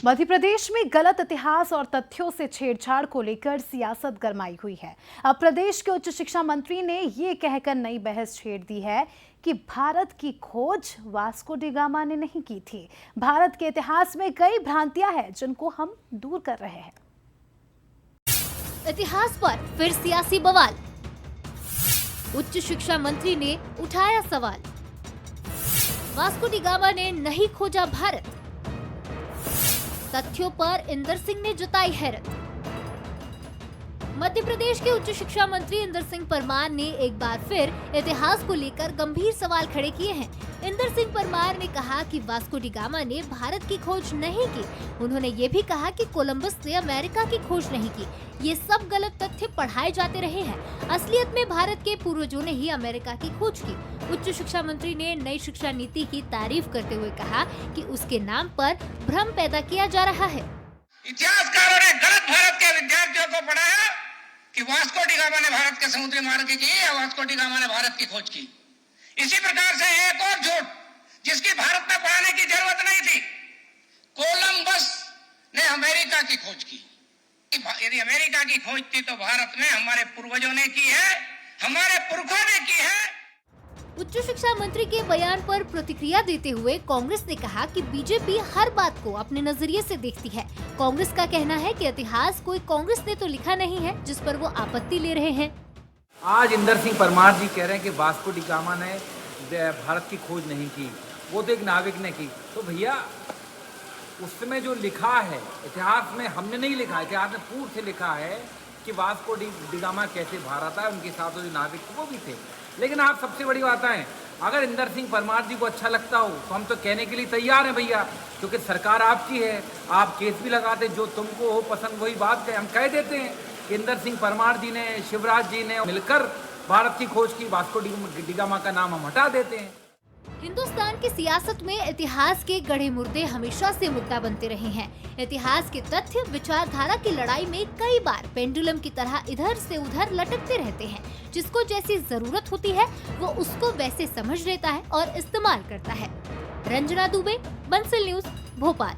मध्य प्रदेश में गलत इतिहास और तथ्यों से छेड़छाड़ को लेकर सियासत गरमाई हुई है। अब प्रदेश के उच्च शिक्षा मंत्री ने ये कहकर नई बहस छेड़ दी है कि भारत की खोज वास्को डी गामा ने नहीं की थी। भारत के इतिहास में कई भ्रांतियां हैं जिनको हम दूर कर रहे हैं। इतिहास पर फिर सियासी बवाल। उच्च शिक्षा मंत्री ने उठाया सवाल। वास्को डी गामा ने नहीं खोजा भारत। तथ्यों पर इंदर सिंह ने जताई हैरत। मध्य प्रदेश के उच्च शिक्षा मंत्री इंदर सिंह परमार ने एक बार फिर इतिहास को लेकर गंभीर सवाल खड़े किए हैं। इंदर सिंह परमार ने कहा कि वास्को डी गामा ने भारत की खोज नहीं की। उन्होंने ये भी कहा कि कोलंबस ने अमेरिका की खोज नहीं की। ये सब गलत तथ्य पढ़ाए जाते रहे हैं। असलियत में भारत के पूर्वजों ने ही अमेरिका की खोज की। उच्च शिक्षा मंत्री ने नई शिक्षा नीति की तारीफ करते हुए कहा कि उसके नाम पर भ्रम पैदा किया जा रहा है। इतिहासकारों ने गलत भारत के विद्यार्थियों को पढ़ाया कि वास्को डी गामा ने भारत के समुद्री मार्ग की या वास्को डी गामा ने भारत की खोज की। इसी प्रकार से एक और झूठ जिसकी भारत में पढ़ाने की जरूरत नहीं थी, कोलंबस ने अमेरिका की खोज की। यदि अमेरिका की खोज थी तो भारत में हमारे पूर्वजों ने की है, हमारे पुरखों ने की है। उच्च शिक्षा मंत्री के बयान पर प्रतिक्रिया देते हुए कांग्रेस ने कहा कि बीजेपी हर बात को अपने नजरिए से देखती है। कांग्रेस का कहना है कि इतिहास कोई कांग्रेस ने तो लिखा नहीं है जिस पर वो आपत्ति ले रहे हैं। आज इंदर सिंह परमार जी कह रहे हैं कि वास्को डी गामा ने भारत की खोज नहीं की, वो तो एक नाविक ने की। तो भैया उसमें जो लिखा है इतिहास में हमने नहीं लिखा, इतिहास में पूर्व से लिखा है कि वास्को डी गामा कैसे भारत आए, उनके साथ जो नाविक थे वो भी थे। लेकिन आप सबसे बड़ी बात है, अगर इंदर सिंह परमार जी को अच्छा लगता हो तो हम तो कहने के लिए तैयार हैं भैया, क्योंकि सरकार आपकी है, आप केस भी लगाते, जो तुमको हो पसंद वही बात है, हम कह देते हैं कि इंदर सिंह परमार जी ने, शिवराज जी ने मिलकर भारत की खोज की, वास्को डी गामा का नाम हम हटा देते हैं। हिंदुस्तान की सियासत में इतिहास के गढ़े मुर्दे हमेशा से मुद्दा बनते रहे हैं। इतिहास के तथ्य विचारधारा की लड़ाई में कई बार पेंडुलम की तरह इधर से उधर लटकते रहते हैं। जिसको जैसी जरूरत होती है वो उसको वैसे समझ लेता है और इस्तेमाल करता है। रंजना दुबे, बंसल न्यूज, भोपाल।